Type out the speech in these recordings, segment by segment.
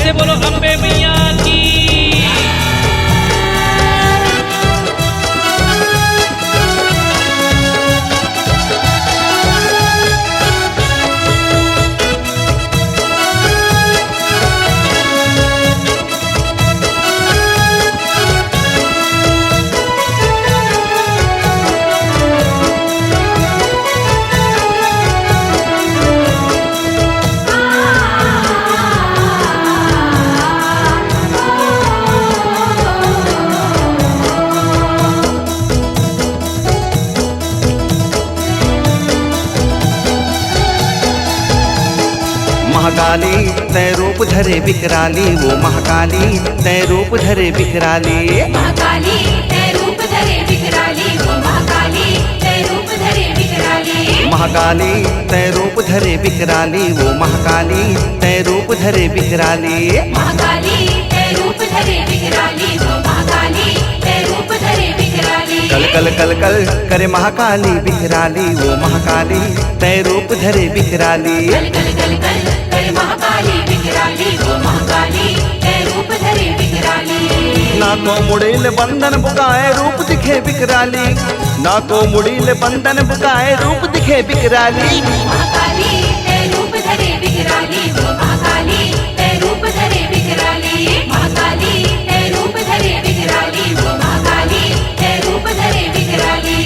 से बोलो अम्बे मैया की। महाकाली तय रूप धरे विकराली, वो महाकाली तय रूप धरे विकराली। महाकाली तय रूप धरे विकराली, वो महाकाली तय रूप धरे विकराली। महाकाली तय रूप धरे विकराली, वो महाकाली तय रूप धरे विकराली। महाकाली तय रूप धरे विकराली, वो महाकाली तय रूप धरे विकराली। कल कल कल कल करे महाकाली विकराली, वो महाकाली तय रूप धरे विकराली। कल कल कल कल करे महाकाली विकराली, वो महाकाली तय रूप धरे विकराली। ना तो मुड़ील बंधन बुकाए रूप दिखे विकराली, ना तो मुड़ील बंधन बुकाए रूप दिखे विकराली। महाकाली तय रूप धरे विकराली, वो महाकाली तय रूप धरे विकराली। महाकाली तय रूप धरे विकराली, वो महाकाली तय रूप धरे विकराली।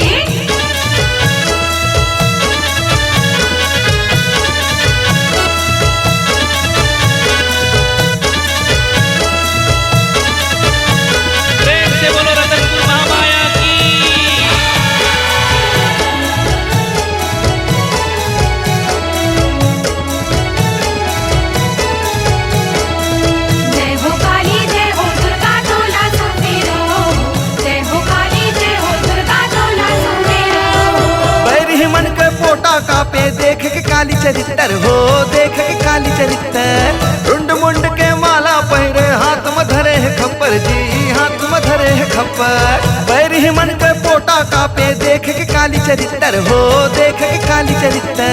प्रेम से बोलो रतनपुर महामाया की। जय हो काली जय हो दुर्गा तोला सुमेरो, जय हो काली जय हो दुर्गा तोला सुमेरो। बैरी मन के पोटा कापे देख के काली चरित्र हो, देख के काली चरित्र। रुंड मुंड के माला पहरे हाथ में धरे है खप्पर जी, हाथ में धरे है खप्पर। बैरी मन के पोटा कापे देख के काली चरित्र हो, देख के काली चरित्र।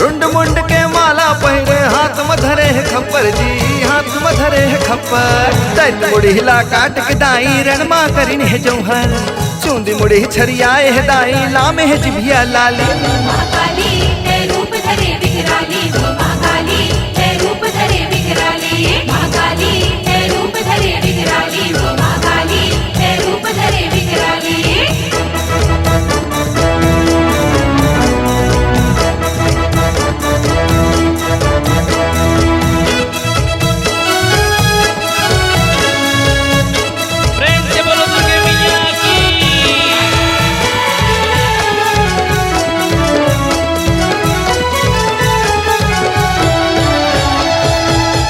रुंड मुंड के माला पहरे हाथ में धरे है खप्पर जी, हाथ में धरे है खप्पर। दैत मुड़ी हिला काट के दाई रणमा करिन है जौहर, चूंदी मुड़ी छरियाए है दाई लामे है जिभिया लाली। महाकाली तय रूप धरे विकराली, वो महाकाली तय रूप धरे विकराली। महाकाली तय रूप धरे विकराली, वो महाकाली तय रूप धरे विकराली। प्रेम से बोलो दुर्गे मैया की।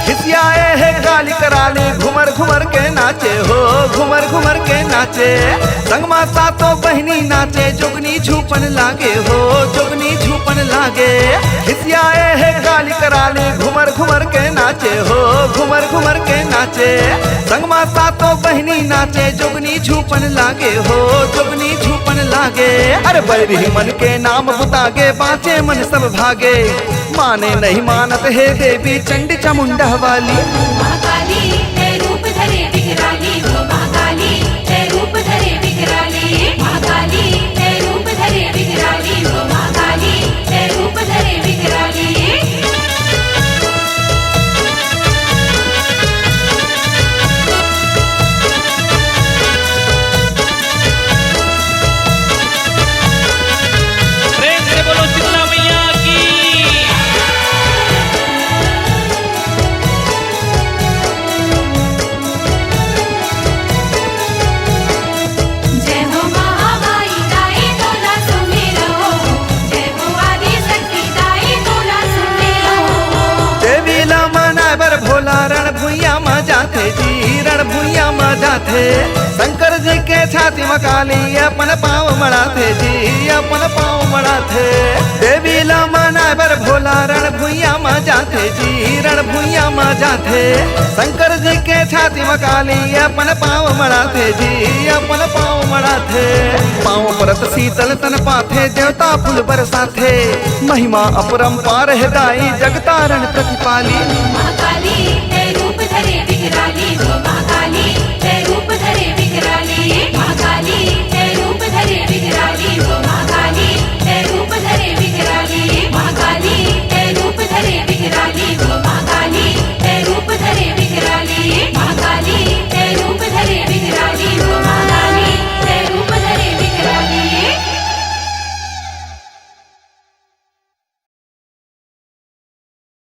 खिसियाए है गाली कराली, घुमर घुमर के नाचे हो, घुमर घुमर के नाचे। संगमा सातों बहनी नाचे, जोगनी झूपन लागे हो, जोगनी झूपन लागे। खिसियाए है गाली कराली, घुमर घुमर के नाचे हो, घुमर घुमर के नाचे। संगमा सातों बहनी नाचे, जोगनी झूपन लागे हो, जोगनी झूपन लागे। अरे बैरी मन के नाम बुतागे, बाँचे मन सब भागे। माने नहीं मानत है देवी चंडी चामुंडा वाली। महाकाली तय रूप धरे विकराली, वो महाकाली तय रूप धरे विकराली। महाकाली तय रूप धरे विकराली, वो महाकाली तय रूप धरे विकराली। प्रेम से बोलो शीतला मैया की। जय हो महामाई दाई तोला सुमेरो, जय हो आदि शक्ति दाई तोला सुमेरो। देवी लामा नाबर भोला रण भुइया मा जाथे जी, रण भुइया मा जाथे। शंकर जी के छाती में काली अपन पाँव मड़ाथे जी, अपन पाँव मड़ाथे। देवी लामा नाबर भोला रण भुइया मा जाथे जी, रण भुइया मा जाथे। शंकर जी के छाती में काली अपन पाँव मड़ाथे जी, अपन पाँव मड़ाथे। पाँव परत शीतल तन पाथे, देवता फूल बरसाथे। महिमा अपरंपार है दाई, जगतारण प्रतिपाली। महाकाली तय रूप धरे विकराली हो महाकाली